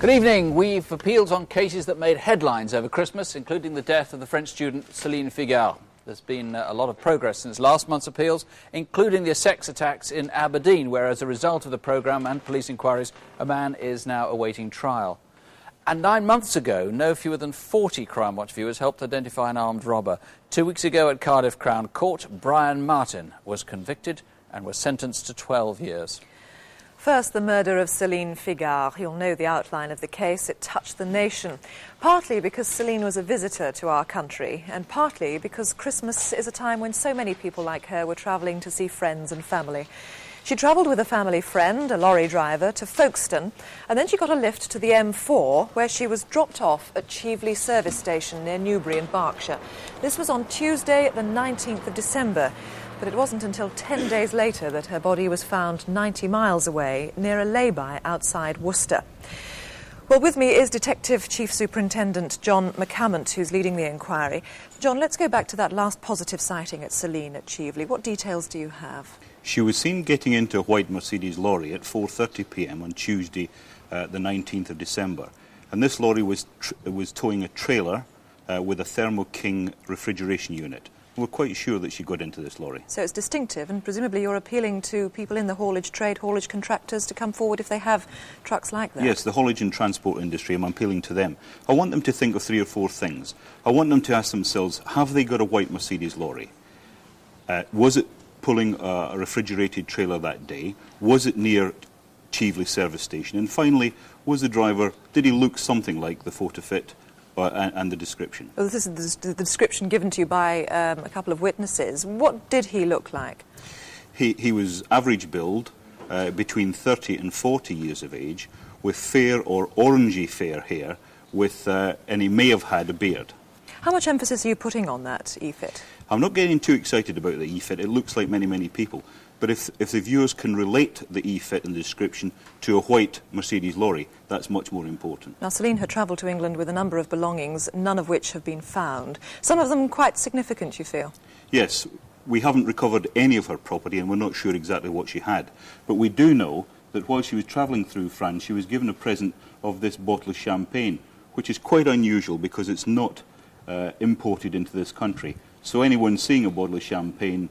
Good evening. We've appealed on cases that made headlines over Christmas, including the death of the French student Céline Figard. There's been a lot of progress since last month's appeals, including the Essex attacks in Aberdeen, where as a result of the programme and police inquiries, a man is now awaiting trial. And 9 months ago, no fewer than 40 Crimewatch viewers helped identify an armed robber. 2 weeks ago at Cardiff Crown Court, Brian Martin was convicted and was sentenced to 12 years. First, the murder of Céline Figard. You'll know the outline of the case. It touched the nation, partly because Céline was a visitor to our country, and partly because Christmas is a time when so many people like her were travelling to see friends and family. She travelled with a family friend, a lorry driver, to Folkestone, and then she got a lift to the M4, where she was dropped off at Cheveley service station near Newbury in Berkshire. This was on Tuesday, the 19th of December. But it wasn't until 10 days later that her body was found 90 miles away near a lay-by outside Worcester. Well, with me is Detective Chief Superintendent John McCammont, who's leading the inquiry. John, let's go back to that last positive sighting at Céline at Cheveley. What details do you have? She was seen getting into a white Mercedes lorry at 4:30 p.m. on Tuesday, the 19th of December. And this lorry was towing a trailer with a Thermo King refrigeration unit. We're quite sure that she got into this lorry. So it's distinctive, and presumably you're appealing to people in the haulage trade, haulage contractors, to come forward if they have trucks like that? Yes, the haulage and transport industry, I'm appealing to them. I want them to think of 3 or 4 things. I want them to ask themselves, have they got a white Mercedes lorry? Was it pulling a refrigerated trailer that day? Was it near Cheveley service station? And finally, was the driver, did he look something like the photo fit? And the description. Well, this is the description given to you by a couple of witnesses. What did he look like? He was average build, between 30 and 40 years of age, with fair or orangey fair hair, and he may have had a beard. How much emphasis are you putting on that e-fit? I'm not getting too excited about the e-fit. It looks like many, many people. But if the viewers can relate the e-fit and the description to a white Mercedes lorry, that's much more important. Now, Céline had travelled to England with a number of belongings, none of which have been found. Some of them quite significant, you feel? Yes. We haven't recovered any of her property, and we're not sure exactly what she had. But we do know that while she was travelling through France, she was given a present of this bottle of champagne, which is quite unusual because it's not imported into this country. So anyone seeing a bottle of champagne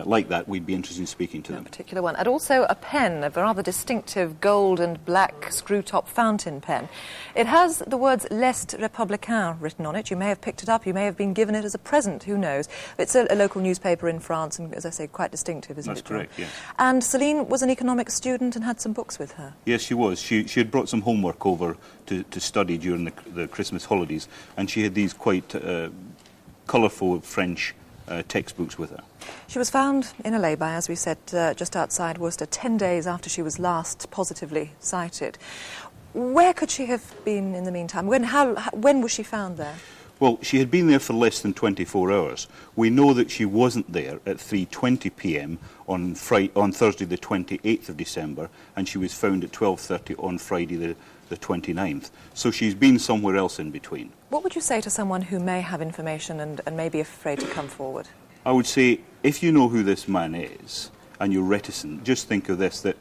like that, we'd be interested in speaking to them. A particular one. And also a pen, a rather distinctive gold and black screw-top fountain pen. It has the words L'Est Républicain written on it. You may have picked it up, you may have been given it as a present, who knows. It's a local newspaper in France, and as I say, quite distinctive, isn't it? That's correct, yes. And Céline was an economics student and had some books with her. Yes, she was. She had brought some homework over to study during the Christmas holidays, and she had these quite colourful French textbooks with her. She was found in a lay-by, as we said, just outside Worcester, 10 days after she was last positively sighted. Where could she have been in the meantime? When was she found there? Well, she had been there for less than 24 hours. We know that she wasn't there at 3:20 p.m. on Thursday the 28th of December, and she was found at 12:30 on Friday the 29th. So she's been somewhere else in between. What would you say to someone who may have information and may be afraid to come forward? I would say, if you know who this man is and you're reticent, just think of this, that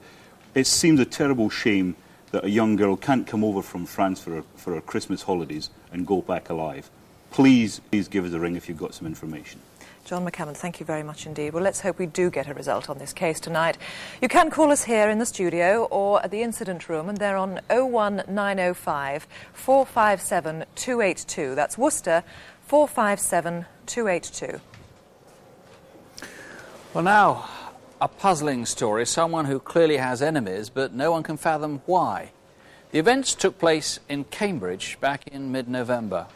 it seems a terrible shame that a young girl can't come over from France for her Christmas holidays and go back alive. Please give us a ring if you've got some information. John McCammont, thank you very much indeed. Well, let's hope we do get a result on this case tonight. You can call us here in the studio or at the incident room, and they're on 01905 457 282. That's Worcester, 457 282. Well, now, a puzzling story. Someone who clearly has enemies, but no one can fathom why. The events took place in Cambridge back in mid-November.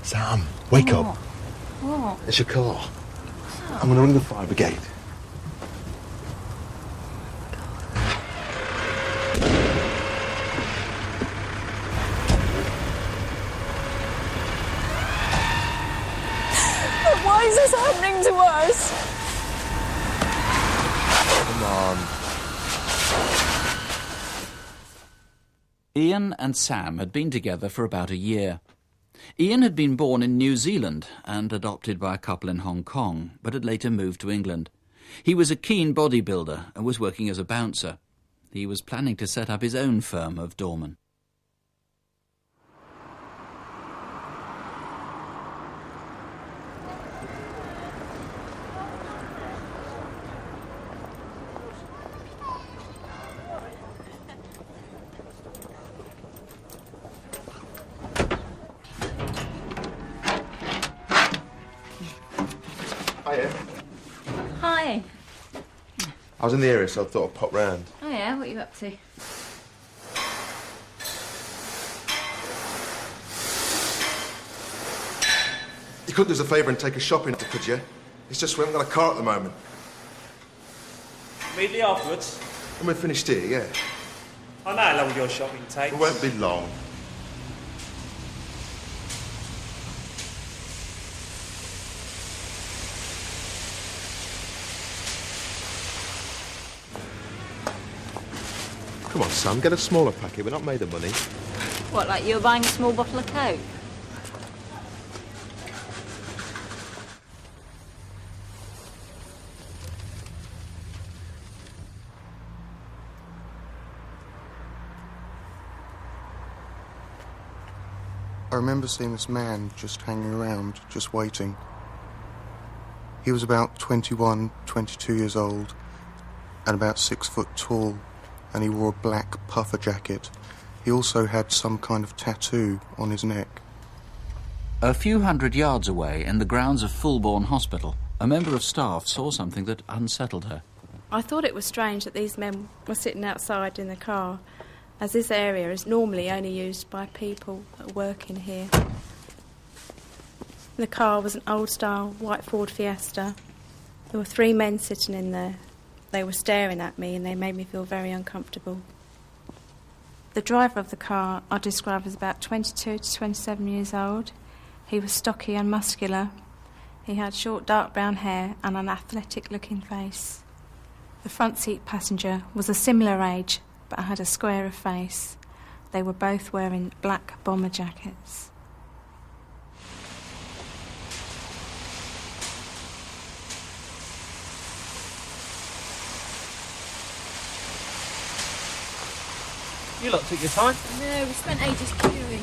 Sam, wake up. What? It's your car. I'm going to ring the fire brigade. Why is this happening to us? Come on. Ian and Sam had been together for about a year. Ian had been born in New Zealand and adopted by a couple in Hong Kong, but had later moved to England. He was a keen bodybuilder and was working as a bouncer. He was planning to set up his own firm of doormen. Hiya. Hi. I was in the area, so I thought I'd pop round. Oh yeah, what are you up to? You couldn't do us a favour and take us shopping, could you? It's just we haven't got a car at the moment. Immediately afterwards. And we're finished here, yeah. I know how long your shopping takes. It won't be long. Come on, Sam, get a smaller packet. We're not made of money. What, like you're buying a small bottle of Coke? I remember seeing this man just hanging around, just waiting. He was about 21, 22 years old, and about 6 foot tall, and he wore a black puffer jacket. He also had some kind of tattoo on his neck. A few hundred yards away, in the grounds of Fulbourn Hospital, a member of staff saw something that unsettled her. I thought it was strange that these men were sitting outside in the car, as this area is normally only used by people that work in here. The car was an old-style white Ford Fiesta. There were 3 men sitting in there. They were staring at me and they made me feel very uncomfortable. The driver of the car I describe as about 22 to 27 years old. He was stocky and muscular. He had short dark brown hair and an athletic-looking face. The front seat passenger was a similar age, but had a square of face. They were both wearing black bomber jackets. You lot took your time. No, we spent ages queuing.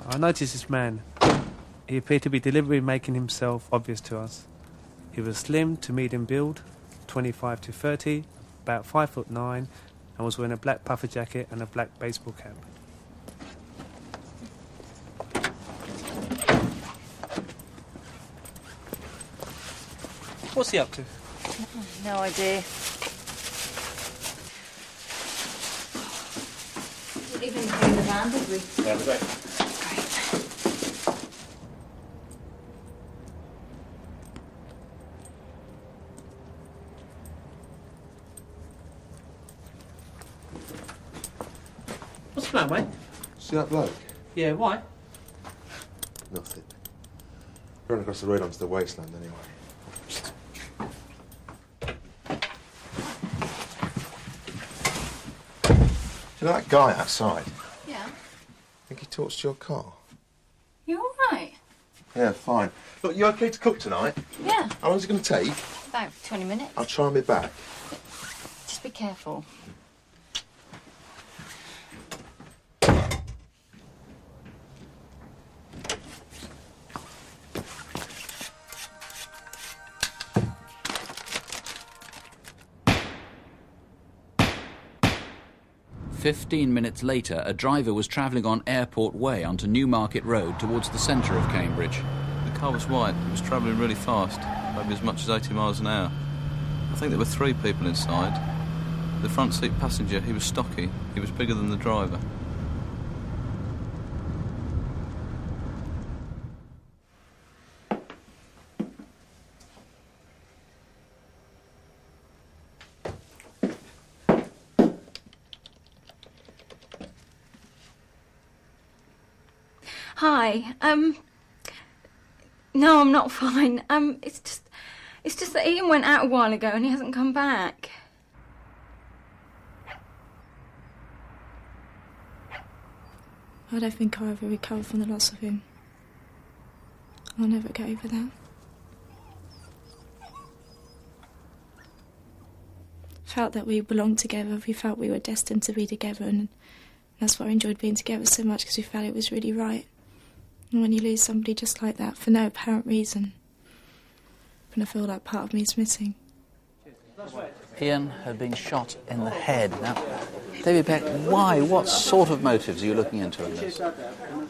I noticed this man. He appeared to be deliberately making himself obvious to us. He was slim to medium build, 25 to 30, about 5'9", and was wearing a black puffer jacket and a black baseball cap. What's he up to? No idea. Didn't even bring the van, did we? Yeah, great. What's the plan, mate? See that bloke? Yeah, why? Nothing. Run across the road onto the wasteland anyway. Do you know that guy outside? Yeah. Think he talks to your car? You all right? Yeah, fine. Look, you okay to cook tonight? Yeah. How long is it going to take? About 20 minutes. I'll try and be back. Just be careful. 15 minutes later, a driver was travelling on Airport Way onto Newmarket Road towards the centre of Cambridge. The car was white. It was travelling really fast, maybe as much as 80 miles an hour. I think there were 3 people inside. The front seat passenger, he was stocky. He was bigger than the driver. Hi. No, I'm not fine. It's just that Ian went out a while ago and he hasn't come back. I don't think I'll ever recover from the loss of him. I'll never get over that. Felt that we belonged together. We felt we were destined to be together, and that's why I enjoyed being together so much, because we felt it was really right. And when you lose somebody just like that for no apparent reason, and I feel like part of me is missing. Ian had been shot in the head. Now, David Beck, why? What sort of motives are you looking into in this?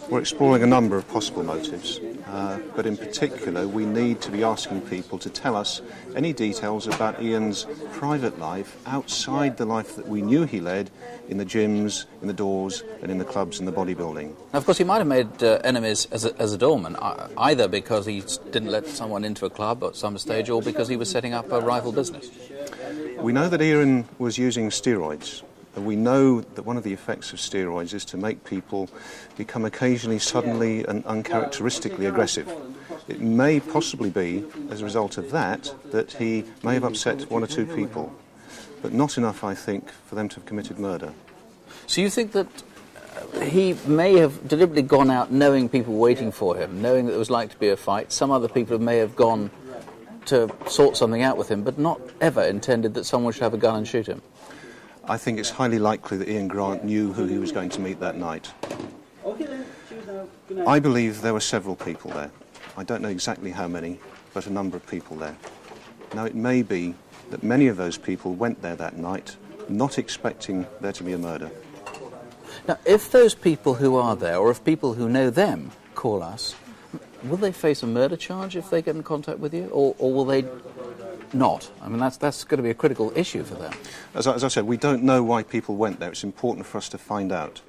We're exploring a number of possible motives, but in particular we need to be asking people to tell us any details about Ian's private life outside the life that we knew he led in the gyms, in the doors and in the clubs and the bodybuilding. Now, of course, he might have made enemies as a doorman, either because he didn't let someone into a club at some stage or because he was setting up a rival business. We know that Ian was using steroids. We know that one of the effects of steroids is to make people become occasionally suddenly and uncharacteristically aggressive. It may possibly be, as a result of that he may have upset one or two people, but not enough, I think, for them to have committed murder. So you think that he may have deliberately gone out knowing people were waiting for him, knowing that there was likely to be a fight. Some other people may have gone to sort something out with him, but not ever intended that someone should have a gun and shoot him. I think it's highly likely that Ian Grant knew who he was going to meet that night. I believe there were several people there. I don't know exactly how many, but a number of people there. Now, it may be that many of those people went there that night not expecting there to be a murder. Now, if those people who are there, or if people who know them, call us, will they face a murder charge if they get in contact with you, or will they not? I mean, that's going to be a critical issue for them. As I said, we don't know why people went there. It's important for us to find out.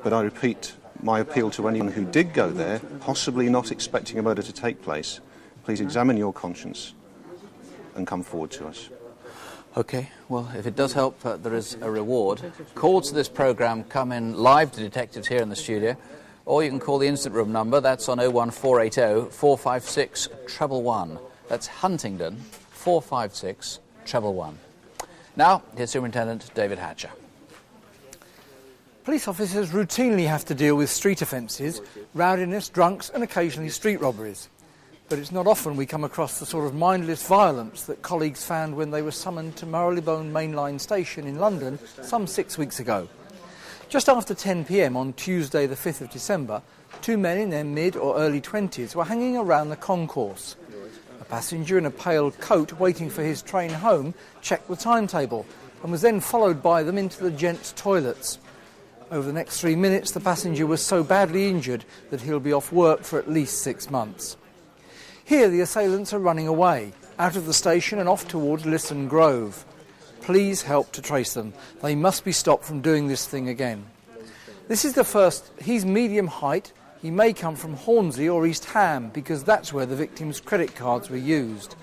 But I repeat my appeal to anyone who did go there, possibly not expecting a murder to take place. Please examine your conscience and come forward to us. OK, well, if it does help, there is a reward. Calls to this programme come in live to detectives here in the studio, or you can call the Instant Room number. That's on 01480 456 111. That's Huntingdon 456 111. Now, here's Superintendent David Hatcher. Police officers routinely have to deal with street offences, rowdiness, drunks and occasionally street robberies. But it's not often we come across the sort of mindless violence that colleagues found when they were summoned to Marylebone Mainline Station in London some 6 weeks ago. Just after 10 p.m. on Tuesday the 5th of December, two men in their mid or early 20s were hanging around the concourse. A passenger in a pale coat waiting for his train home checked the timetable and was then followed by them into the gents' toilets. Over the next 3 minutes, the passenger was so badly injured that he'll be off work for at least 6 months. Here, the assailants are running away, out of the station and off towards Lisson Grove. Please help to trace them. They must be stopped from doing this thing again. This is the first. He's medium height. He may come from Hornsey or East Ham, because that's where the victim's credit cards were used.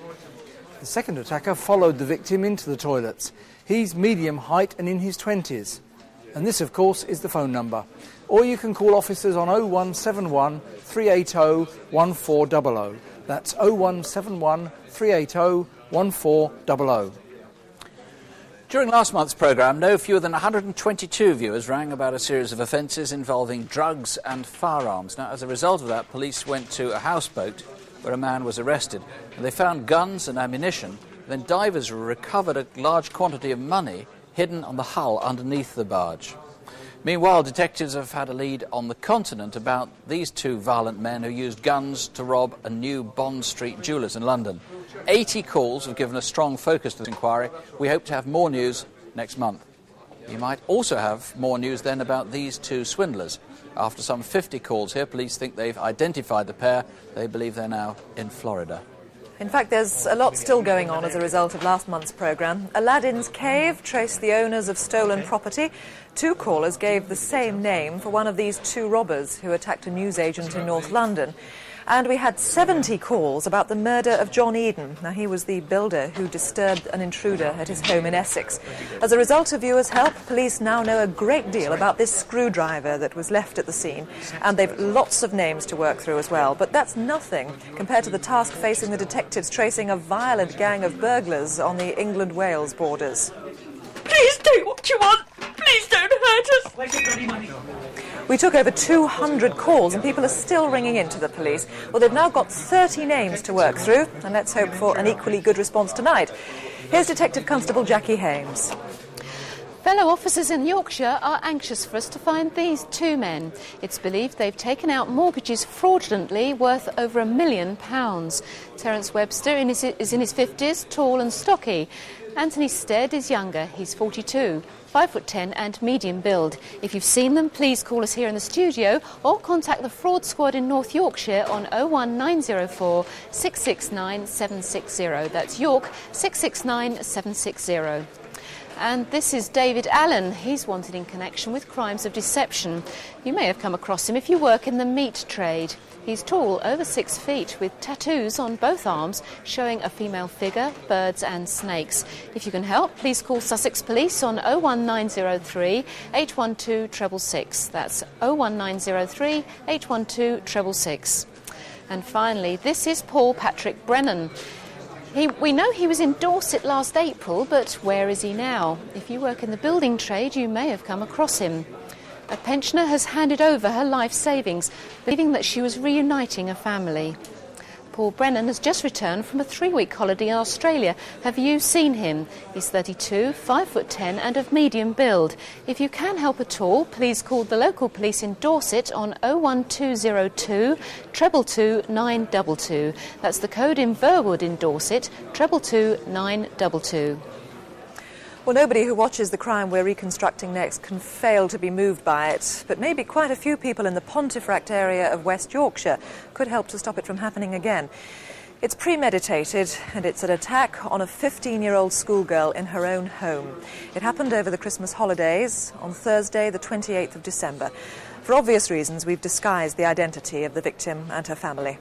The second attacker followed the victim into the toilets. He's medium height and in his 20s. And this, of course, is the phone number. Or you can call officers on 0171 380 1400. That's 0171 380 1400. During last month's programme, no fewer than 122 viewers rang about a series of offences involving drugs and firearms. Now, as a result of that, police went to a houseboat where a man was arrested. And they found guns and ammunition. Then divers recovered a large quantity of money hidden on the hull underneath the barge. Meanwhile, detectives have had a lead on the continent about these two violent men who used guns to rob a new Bond Street jewellers in London. 80 calls have given a strong focus to this inquiry. We hope to have more news next month. You might also have more news then about these two swindlers. After some 50 calls here, police think they've identified the pair. They believe they're now in Florida. In fact, there's a lot still going on as a result of last month's programme. Aladdin's Cave traced the owners of stolen property Two callers gave the same name for one of these two robbers who attacked a newsagent in North London. And we had 70 calls about the murder of John Eden. Now, he was the builder who disturbed an intruder at his home in Essex. As a result of viewers' help, police now know a great deal about this screwdriver that was left at the scene. And they've lots of names to work through as well. But that's nothing compared to the task facing the detectives tracing a violent gang of burglars on the England-Wales borders. Please take what you want. Please don't hurt us. We took over 200 calls and people are still ringing in to the police. Well, they've now got 30 names to work through, and let's hope for an equally good response tonight. Here's Detective Constable Jackie Hames. Fellow officers in Yorkshire are anxious for us to find these two men. It's believed they've taken out mortgages fraudulently worth over £1 million. Terence Webster is in his 50s, tall and stocky. Anthony Stead is younger, he's 42. 5'10" and medium build. If you've seen them, please call us here in the studio or contact the Fraud Squad in North Yorkshire on 01904 669 760. That's York 669 760. And this is David Allen. He's wanted in connection with crimes of deception. You may have come across him if you work in the meat trade. He's tall, over 6 feet, with tattoos on both arms showing a female figure, birds and snakes. If you can help, please call Sussex Police on 01903 812 666. That's 01903 812 666. And finally, this is Paul Patrick Brennan. We know he was in Dorset last April, but where is he now? If you work in the building trade, you may have come across him. A pensioner has handed over her life savings, believing that she was reuniting a family. Paul Brennan has just returned from a 3-week holiday in Australia. Have you seen him? He's 32, 5'10" and of medium build. If you can help at all, please call the local police in Dorset on 01202 222 922. That's the code in Verwood in Dorset, 222 922. Well, nobody who watches the crime we're reconstructing next can fail to be moved by it, but maybe quite a few people in the Pontefract area of West Yorkshire could help to stop it from happening again. It's premeditated, and it's an attack on a 15-year-old schoolgirl in her own home. It happened over the Christmas holidays on Thursday, the 28th of December. For obvious reasons, we've disguised the identity of the victim and her family.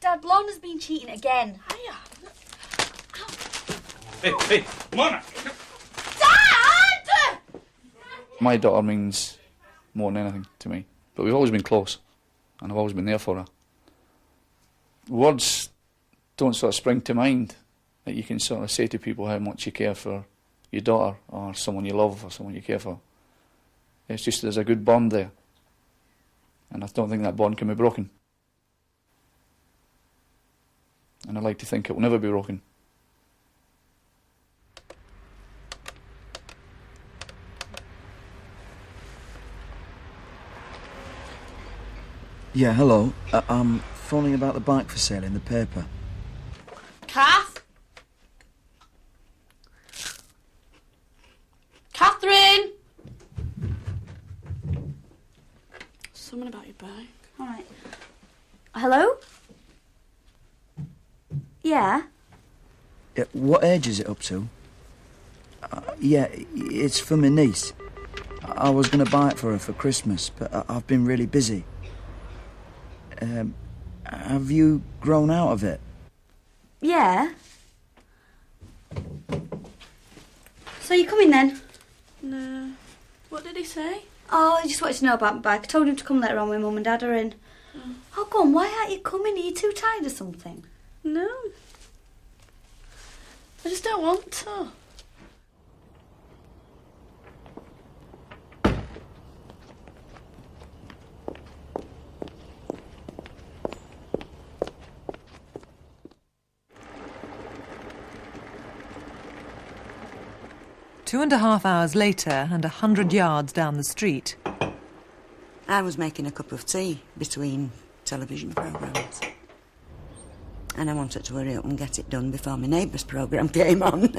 Dad, Lorna's been cheating again. Hey, Lorna! Dad! My daughter means more than anything to me, but we've always been close, and I've always been there for her. Words don't sort of spring to mind that you can sort of say to people how much you care for your daughter, or someone you love, or someone you care for. It's just there's a good bond there, and I don't think that bond can be broken. And I like to think it will never be broken. Yeah, hello. I'm phoning about the bike for sale in the paper. Kath? Catherine? Something about your bike. All right. Hello? Yeah? What age is it up to? Yeah, it's for my niece. I was going to buy it for her for Christmas, but I've been really busy. Have you grown out of it? Yeah. So you coming then? No. What did he say? Oh, I just wanted to know about my bike. I told him to come later on when Mum and Dad are in. Oh, go on, why aren't you coming? Are you too tired or something? No. I just don't want to. Two and a half hours later, and 100 yards down the street. I was making a cup of tea between television programmes. And I wanted to hurry up and get it done before my neighbour's programme came on.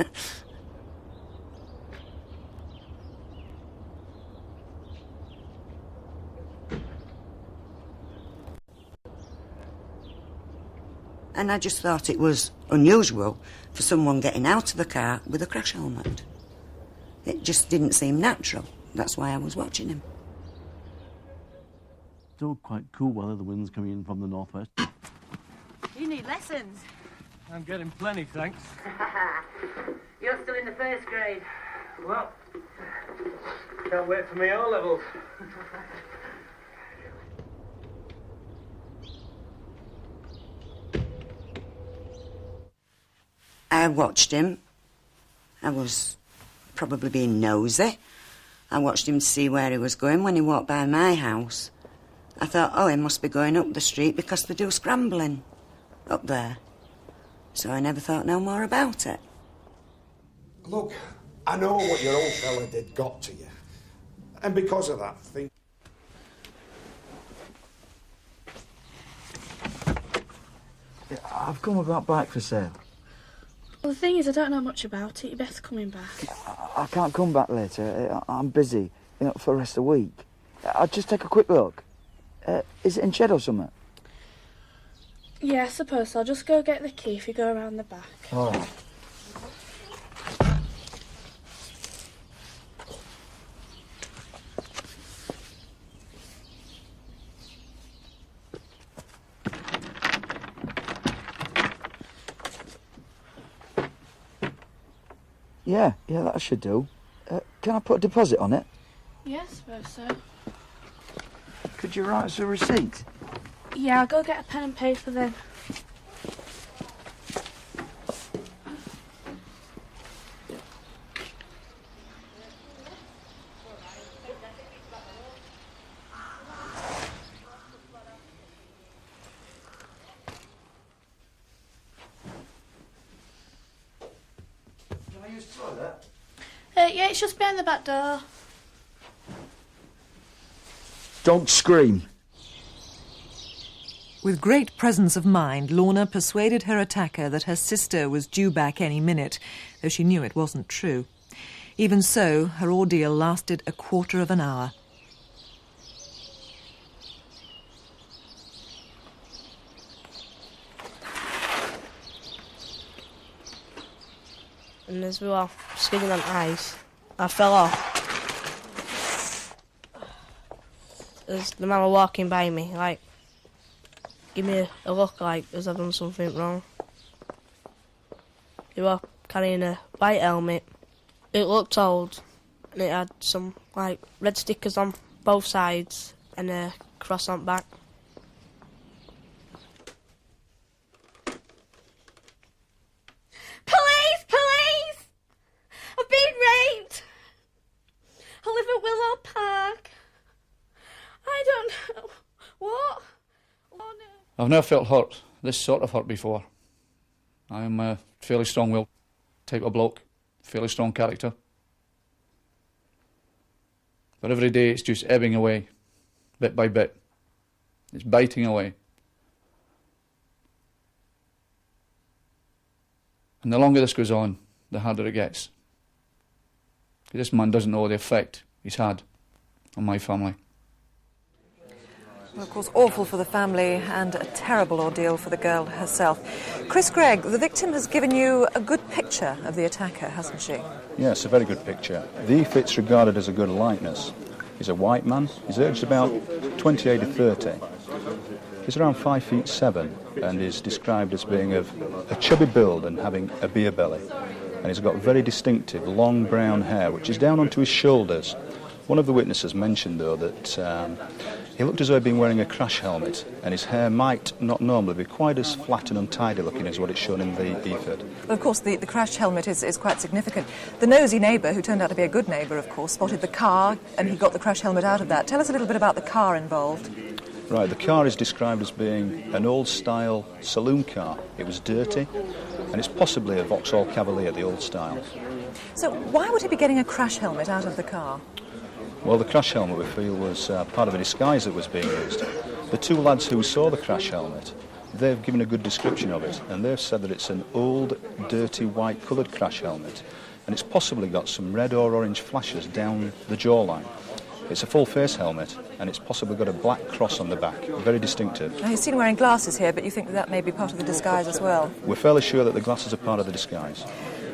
And I just thought it was unusual for someone getting out of a car with a crash helmet. It just didn't seem natural. That's why I was watching him. Still quite cool weather, the wind's coming in from the northwest. You need lessons. I'm getting plenty, thanks. You're still in the first grade. Well, can't wait for me O-levels. I watched him. I was probably being nosy. I watched him to see where he was going when he walked by my house. I thought, oh, he must be going up the street because they do scrambling up there. So I never thought no more about it. Look, I know what your old fella did got to you. And because of that, think... I've come about bike for sale. Well, the thing is, I don't know much about it. You're better coming back. I can't come back later. I'm busy, for the rest of the week. I'll just take a quick look. Is it in shed or something? Yeah, I suppose so. I'll just go get the key if you go around the back. All right. Yeah, that should do. Can I put a deposit on it? Yeah, I suppose so. Could you write us a receipt? Yeah, I'll go get a pen and paper then. Can I use the toilet? Yeah, it's just behind the back door. Don't scream. With great presence of mind, Lorna persuaded her attacker that her sister was due back any minute, though she knew it wasn't true. Even so, her ordeal lasted a quarter of an hour. And as we were skidding on ice, I fell off. As the man was walking by me, give me a look like as I've done something wrong. He was carrying a white helmet. It looked old, and it had some, red stickers on both sides and a cross on the back. Police! Police! I've been raped! I live at Willow Park. I don't know. What? Oh, no. I've never felt hurt, this sort of hurt before. I am a fairly strong-willed type of bloke, fairly strong character. But every day it's just ebbing away, bit by bit. It's biting away. And the longer this goes on, the harder it gets. This man doesn't know the effect he's had on my family. Well, of course, awful for the family and a terrible ordeal for the girl herself. Chris Gregg, the victim has given you a good picture of the attacker, hasn't she? Yes, a very good picture. The fit's regarded as a good likeness. He's a white man. He's aged about 28 to 30. He's around 5'7" and is described as being of a chubby build and having a beer belly. And he's got very distinctive long brown hair, which is down onto his shoulders. One of the witnesses mentioned, though, that he looked as though he'd been wearing a crash helmet, and his hair might not normally be quite as flat and untidy looking as what it's shown in the ephod. Well, of course, the crash helmet is quite significant. The nosy neighbour, who turned out to be a good neighbour, of course, spotted the car, and he got the crash helmet out of that. Tell us a little bit about the car involved. Right, the car is described as being an old-style saloon car. It was dirty, and it's possibly a Vauxhall Cavalier, the old style. So why would he be getting a crash helmet out of the car? Well, the crash helmet, we feel, was part of a disguise that was being used. The two lads who saw the crash helmet, they've given a good description of it, and they've said that it's an old, dirty, white-coloured crash helmet, and it's possibly got some red or orange flashes down the jawline. It's a full face helmet, and it's possibly got a black cross on the back, very distinctive. Now, he's seen wearing glasses here, but you think that may be part of the disguise as well? We're fairly sure that the glasses are part of the disguise.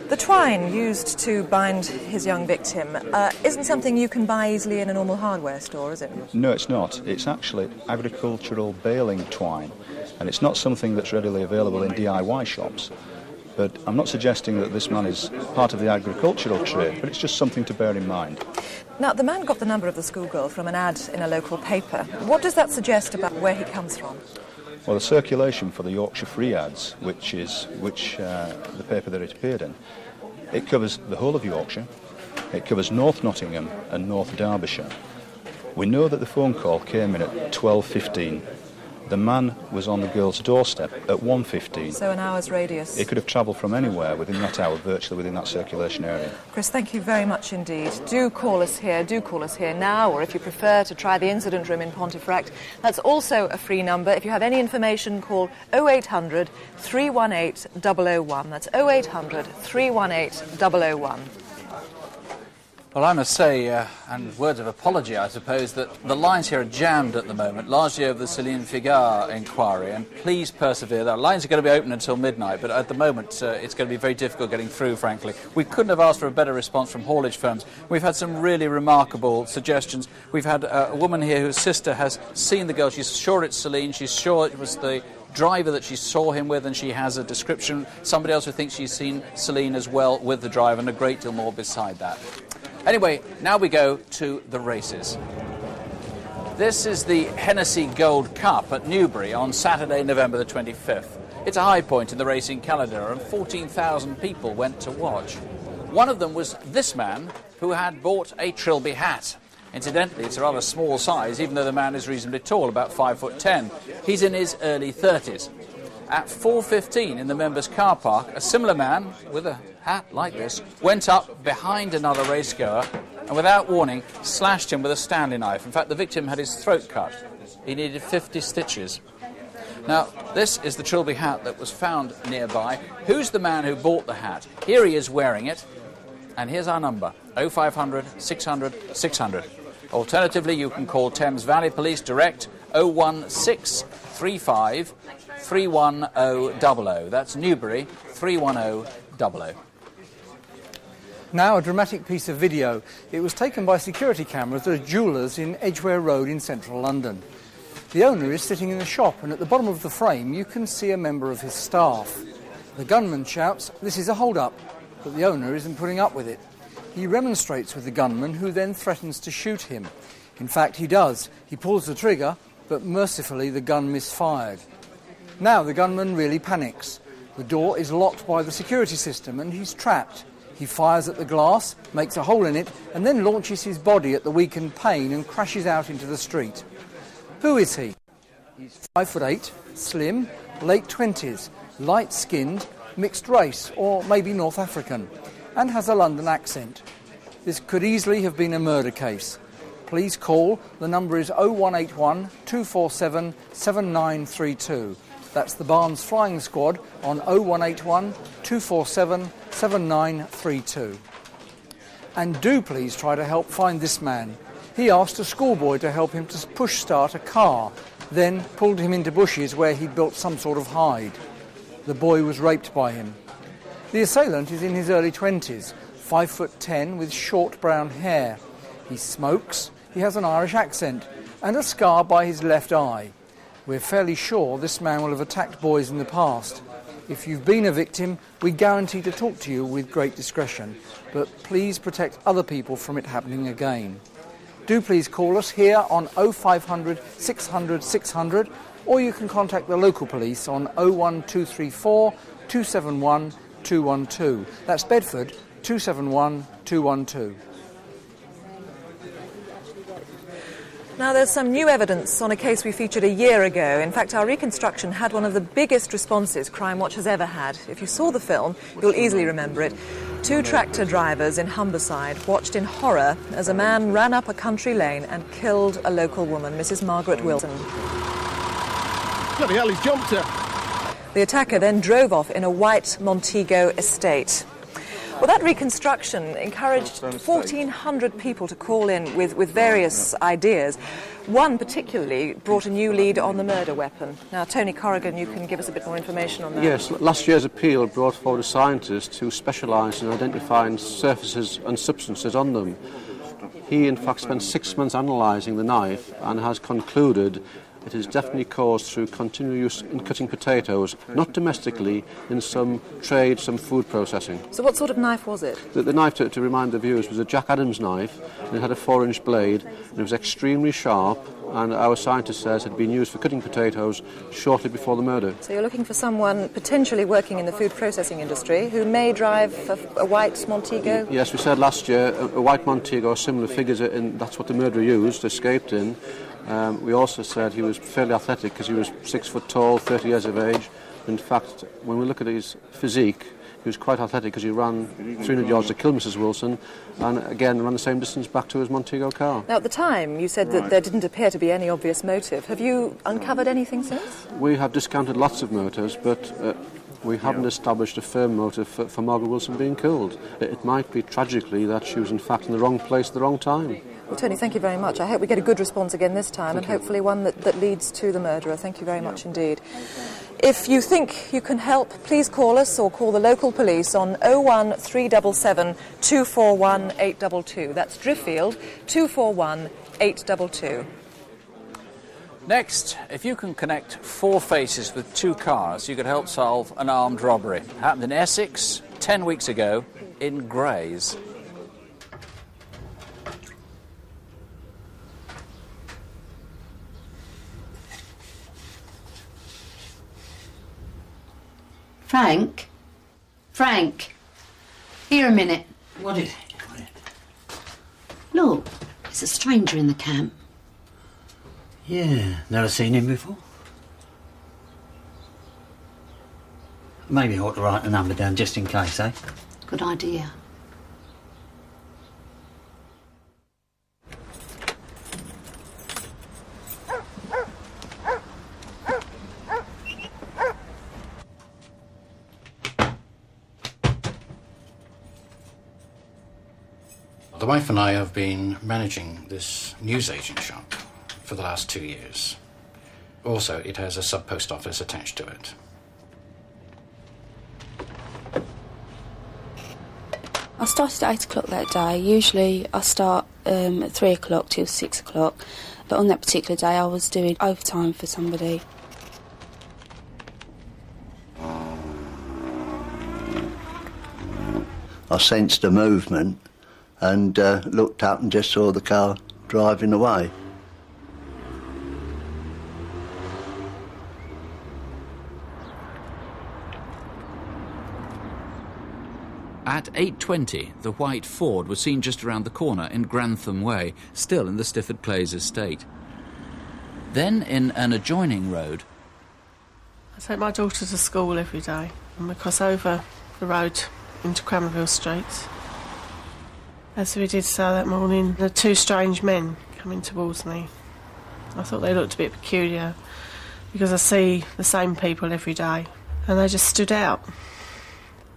The twine used to bind his young victim isn't something you can buy easily in a normal hardware store, is it? No, it's not. It's actually agricultural baling twine, and it's not something that's readily available in DIY shops. But I'm not suggesting that this man is part of the agricultural trade, but it's just something to bear in mind. Now, the man got the number of the schoolgirl from an ad in a local paper. What does that suggest about where he comes from? Well, the circulation for the Yorkshire Free Ads, which the paper that it appeared in, it covers the whole of Yorkshire, it covers North Nottingham and North Derbyshire. We know that the phone call came in at 12:15. The man was on the girl's doorstep at 1:15. So an hour's radius. He could have travelled from anywhere within that hour, virtually within that circulation area. Chris, thank you very much indeed. Do call us here now, or if you prefer to try the incident room in Pontefract, that's also a free number. If you have any information, call 0800 318 001. That's 0800 318 001. Well, I must say, and words of apology, I suppose, that the lines here are jammed at the moment, largely over the Céline Figard inquiry, and please persevere. The lines are going to be open until midnight, but at the moment it's going to be very difficult getting through, frankly. We couldn't have asked for a better response from haulage firms. We've had some really remarkable suggestions. We've had a woman here whose sister has seen the girl. She's sure it's Céline. She's sure it was the driver that she saw him with, and she has a description. Somebody else who thinks she's seen Céline as well with the driver, and a great deal more beside that. Anyway, now we go to the races. This is the Hennessy Gold Cup at Newbury on Saturday, November the 25th. It's a high point in the racing calendar, and 14,000 people went to watch. One of them was this man, who had bought a Trilby hat. Incidentally, it's a rather small size, even though the man is reasonably tall, about 5'10". He's in his early 30s. At 4:15 in the members' car park, a similar man with a hat like this went up behind another racegoer and, without warning, slashed him with a Stanley knife. In fact, the victim had his throat cut. He needed 50 stitches. Now, this is the Trilby hat that was found nearby. Who's the man who bought the hat? Here he is wearing it, and here's our number, 0500 600 600. Alternatively, you can call Thames Valley Police direct, 01635 31000. That's Newbury, 31000. Now a dramatic piece of video. It was taken by security cameras at a jeweller's in Edgware Road in central London. The owner is sitting in the shop, and at the bottom of the frame you can see a member of his staff. The gunman shouts, "This is a hold-up," but the owner isn't putting up with it. He remonstrates with the gunman, who then threatens to shoot him. In fact, he does. He pulls the trigger, but mercifully the gun misfired. Now the gunman really panics. The door is locked by the security system and he's trapped. He fires at the glass, makes a hole in it, and then launches his body at the weakened pane and crashes out into the street. Who is he? He's 5'8", slim, late 20s, light-skinned, mixed race, or maybe North African, and has a London accent. This could easily have been a murder case. Please call. The number is 0181 247 7932. That's the Barnes Flying Squad on 0181 247 7932. And do please try to help find this man. He asked a schoolboy to help him to push start a car, then pulled him into bushes where he'd built some sort of hide. The boy was raped by him. The assailant is in his early 20s, 5'10", with short brown hair. He smokes, he has an Irish accent, and a scar by his left eye. We're fairly sure this man will have attacked boys in the past. If you've been a victim, we guarantee to talk to you with great discretion, but please protect other people from it happening again. Do please call us here on 0500 600 600, or you can contact the local police on 01234 271 212. That's Bedford, 271 212. Now, there's some new evidence on a case we featured a year ago. In fact, our reconstruction had one of the biggest responses Crimewatch has ever had. If you saw the film, you'll easily remember it. Two tractor drivers in Humberside watched in horror as a man ran up a country lane and killed a local woman, Mrs. Margaret Wilson. Bloody hell, he's jumped her. The attacker then drove off in a white Montego estate. Well, that reconstruction encouraged 1,400 people to call in with various ideas. One particularly brought a new lead on the murder weapon. Now, Tony Corrigan, you can give us a bit more information on that. Yes, last year's appeal brought forward a scientist who specialised in identifying surfaces and substances on them. He, in fact, spent 6 months analysing the knife and has concluded it is definitely caused through continual use in cutting potatoes, not domestically, in some trade, some food processing. So what sort of knife was it? The knife, to remind the viewers, was a Jack Adams knife, and it had a 4-inch blade, and it was extremely sharp, and our scientist says it had been used for cutting potatoes shortly before the murder. So you're looking for someone potentially working in the food processing industry who may drive a white Montego? Yes, we said last year a white Montego or similar figures, and that's what the murderer used, escaped in. We also said he was fairly athletic because he was 6 foot tall, 30 years of age. In fact, when we look at his physique, he was quite athletic because he ran 300 yards to kill Mrs. Wilson and again ran the same distance back to his Montego car. Now, at the time, you said that there didn't appear to be any obvious motive. Have you uncovered anything since? We have discounted lots of motives, but we haven't established a firm motive for Margaret Wilson being killed. It might be, tragically, that she was in fact in the wrong place at the wrong time. Well, Tony, thank you very much. I hope we get a good response again this time, and hopefully one that leads to the murderer. Thank you very much indeed. If you think you can help, please call us or call the local police on 01377 241 822. That's Driffield 241 822. Next, if you can connect 4 faces with 2 cars, you could help solve an armed robbery. It happened in Essex 10 weeks ago in Grays. Frank, here a minute. What is it? Look, there's a stranger in the camp. Yeah, never seen him before. Maybe I ought to write the number down just in case, eh? Good idea. The wife and I have been managing this newsagent shop for the last 2 years. Also, it has a sub-post office attached to it. I started at 8 o'clock that day. Usually I start at 3 o'clock till 6 o'clock. But on that particular day I was doing overtime for somebody. I sensed a movement and looked up and just saw the car driving away. At 8:20, the white Ford was seen just around the corner in Grantham Way, still in the Stifford Plays estate. Then, in an adjoining road... I take my daughter to school every day, and we cross over the road into Crimewatch Street. As we did so that morning, there were 2 strange men coming towards me. I thought they looked a bit peculiar, because I see the same people every day, and they just stood out.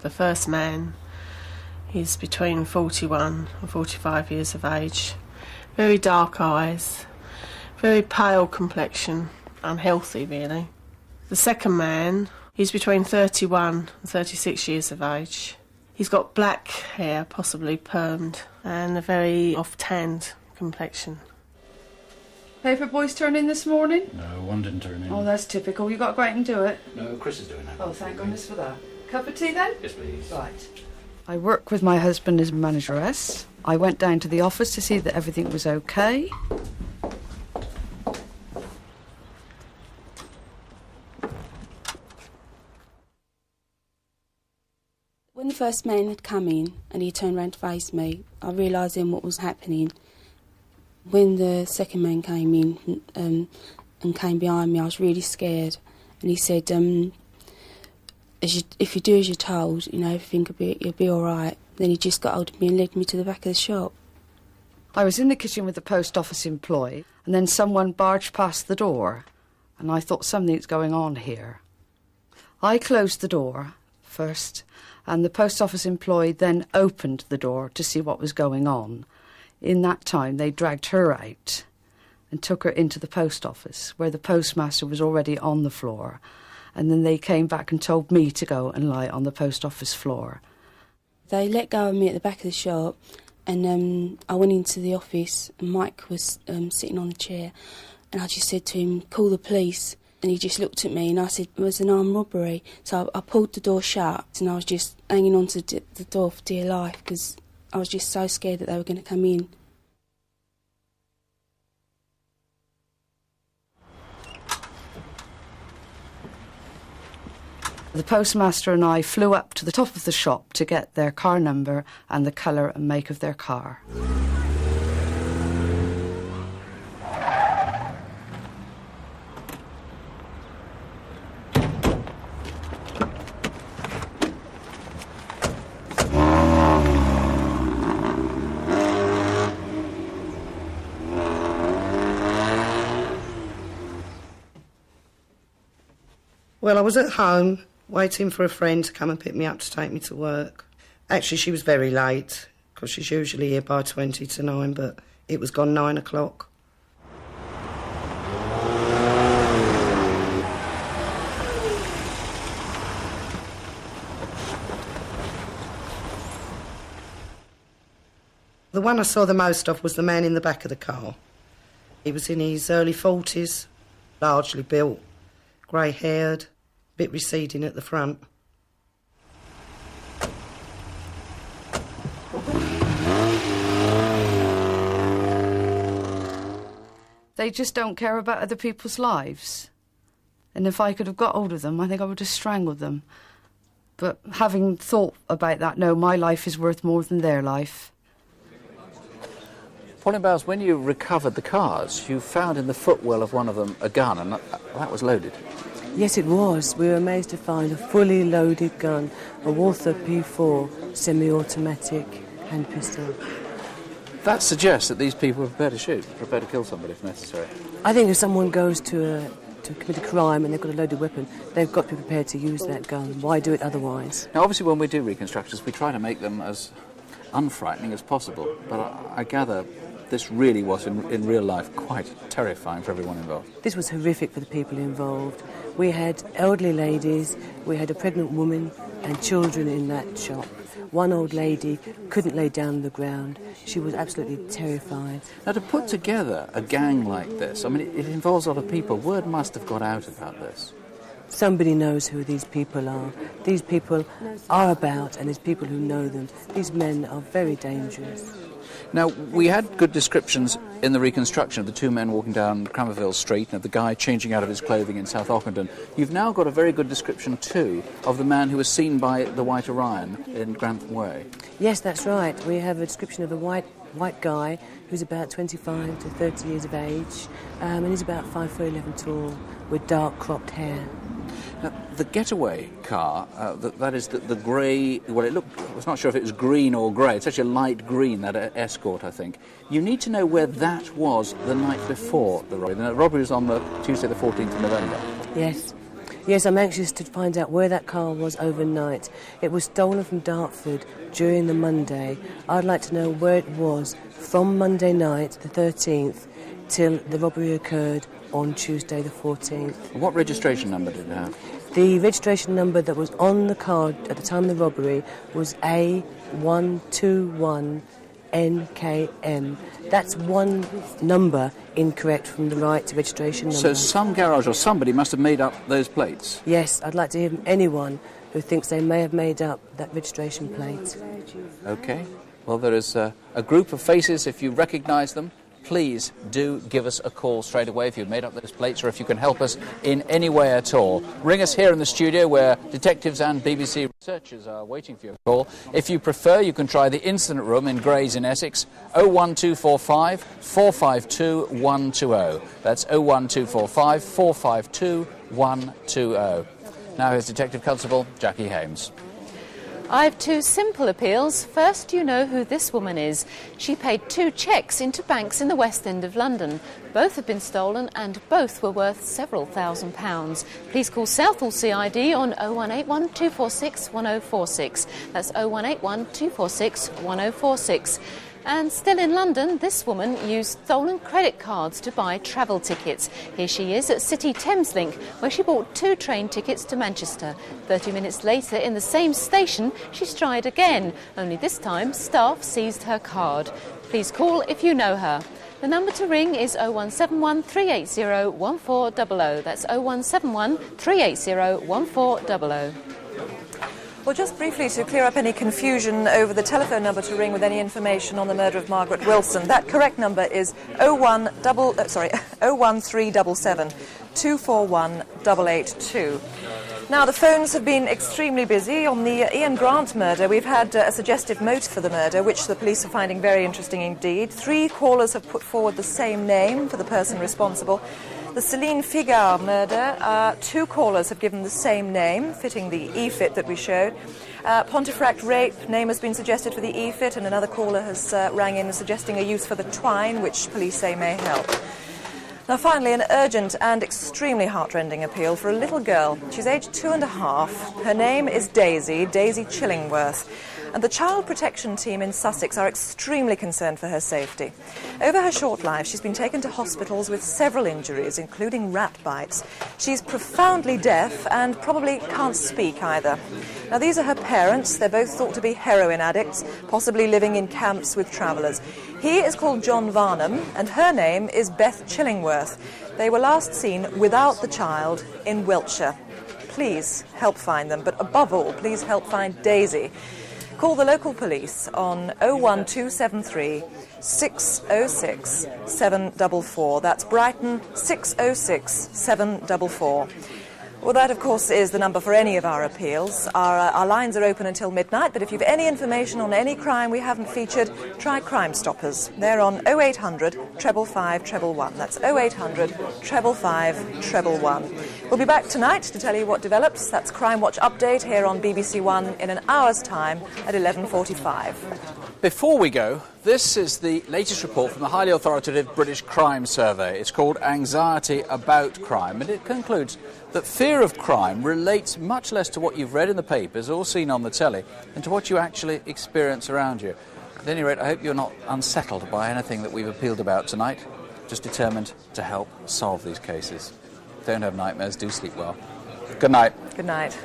The first man is between 41 and 45 years of age, very dark eyes, very pale complexion, unhealthy really. The second man is between 31 and 36 years of age. He's got black hair, possibly permed, and a very off-tanned complexion. Paper boys turn in this morning? No, one didn't turn in. Oh, that's typical. You got to go out and do it? No, Chris is doing that. Oh, thank goodness for that. Cup of tea then? Yes, please. Right. I work with my husband as manageress. I went down to the office to see that everything was okay. When the first man had come in and he turned round to face me, I realised then what was happening. When the second man came in and came behind me, I was really scared. And he said, if you do as you're told, you know, everything you'll be all right. Then he just got hold of me and led me to the back of the shop. I was in the kitchen with the post office employee, and then someone barged past the door, and I thought something's going on here. I closed the door, first, and the post office employee then opened the door to see what was going on. In that time, they dragged her out and took her into the post office, where the postmaster was already on the floor, and then they came back and told me to go and lie on the post office floor. They let go of me at the back of the shop, and I went into the office, and Mike was sitting on a chair, and I just said to him, "Call the police." And he just looked at me, and I said, "It was an armed robbery." So I pulled the door shut, and I was just hanging on to the door for dear life, because I was just so scared that they were going to come in. The postmaster and I flew up to the top of the shop to get their car number and the colour and make of their car. Well, I was at home waiting for a friend to come and pick me up to take me to work. Actually, she was very late, because she's usually here by 20 to 9, but it was gone 9 o'clock. The one I saw the most of was the man in the back of the car. He was in his early 40s, largely built, grey-haired, bit receding at the front. They just don't care about other people's lives. And if I could have got hold of them, I think I would have strangled them. But having thought about that, no, my life is worth more than their life. Pauline Bowles, when you recovered the cars, you found in the footwell of one of them a gun, and that was loaded. Yes, it was. We were amazed to find a fully loaded gun, a Walther P4 semi-automatic hand pistol. That suggests that these people are prepared to shoot, prepared to kill somebody if necessary. I think if someone goes to commit a crime and they've got a loaded weapon, they've got to be prepared to use that gun. Why do it otherwise? Now, obviously, when we do reconstructions, we try to make them as unfrightening as possible, but I gather this really was, in real life, quite terrifying for everyone involved. This was horrific for the people involved. We had elderly ladies, we had a pregnant woman and children in that shop. One old lady couldn't lay down on the ground. She was absolutely terrified. Now, to put together a gang like this, I mean, it involves a lot of people. Word must have got out about this. Somebody knows who these people are. These people are about, and there's people who know them. These men are very dangerous. Now, we had good descriptions in the reconstruction of the two men walking down Crimewatch Street and of the guy changing out of his clothing in South Ockenden. You've now got a very good description, too, of the man who was seen by the White Orion in Grantham Way. Yes, that's right. We have a description of the white guy who's about 25 to 30 years of age, and he's about 5'11" tall, with dark cropped hair. Now, the getaway car, that is the grey, well, I was not sure if it was green or grey, it's actually a light green, that Escort, I think. You need to know where that was the night before the robbery. The robbery was on the Tuesday the 14th of November. Yes, I'm anxious to find out where that car was overnight. It was stolen from Dartford during the Monday. I'd like to know where it was from Monday night, the 13th, till the robbery occurred on Tuesday the 14th. What registration number did it have? The registration number that was on the card at the time of the robbery was A121NKM. That's one number incorrect from the right registration number. So some garage or somebody must have made up those plates? Yes, I'd like to hear from anyone who thinks they may have made up that registration plate. OK. Well, there is a group of faces. If you recognise them, please do give us a call straight away if you've made up those plates or if you can help us in any way at all. Ring us here in the studio where detectives and BBC researchers are waiting for your call. If you prefer, you can try the incident room in Grays in Essex, 01245 452 120. That's 01245 452 120. Now here's Detective Constable Jackie Hames. I've two simple appeals. First, you know who this woman is. She paid 2 cheques into banks in the West End of London. Both have been stolen and both were worth several £1,000s. Please call Southall CID on 0181 246 1046. That's 0181 246 1046. And still in London, this woman used stolen credit cards to buy travel tickets. Here she is at City Thameslink, where she bought 2 train tickets to Manchester. 30 minutes later, in the same station, she's tried again. Only this time, staff seized her card. Please call if you know her. The number to ring is 0171 380 1400. That's 0171 380 1400. Well, just briefly to clear up any confusion over the telephone number to ring with any information on the murder of Margaret Wilson, that correct number is 01377 241 882. Now, the phones have been extremely busy. On the Ian Grant murder, we've had a suggestive motive for the murder, which the police are finding very interesting indeed. 3 callers have put forward the same name for the person responsible. The Céline Figard murder, 2 callers have given the same name, fitting the E-fit that we showed. Pontefract rape, name has been suggested for the E-fit, and another caller has rang in suggesting a use for the twine, which police say may help. Now, finally, an urgent and extremely heartrending appeal for a little girl. She's aged 2.5. Her name is Daisy Chillingworth. And the Child Protection Team in Sussex are extremely concerned for her safety. Over her short life, she's been taken to hospitals with several injuries, including rat bites. She's profoundly deaf and probably can't speak either. Now, these are her parents. They're both thought to be heroin addicts, possibly living in camps with travellers. He is called John Varnum, and her name is Beth Chillingworth. They were last seen without the child in Wiltshire. Please help find them, but above all, please help find Daisy. Call the local police on 01273 606 744. That's Brighton 606 744. Well, that, of course, is the number for any of our appeals. Our lines are open until midnight, but if you've any information on any crime we haven't featured, try Crime Stoppers. They're on 0800 555 111. That's 0800 555 111. We'll be back tonight to tell you what develops. That's Crimewatch Update here on BBC One in an hour's time at 11:45. Before we go, this is the latest report from the highly authoritative British Crime Survey. It's called Anxiety About Crime, and it concludes that fear of crime relates much less to what you've read in the papers or seen on the telly than to what you actually experience around you. At any rate, I hope you're not unsettled by anything that we've appealed about tonight, just determined to help solve these cases. Don't have nightmares, do sleep well. Good night. Good night.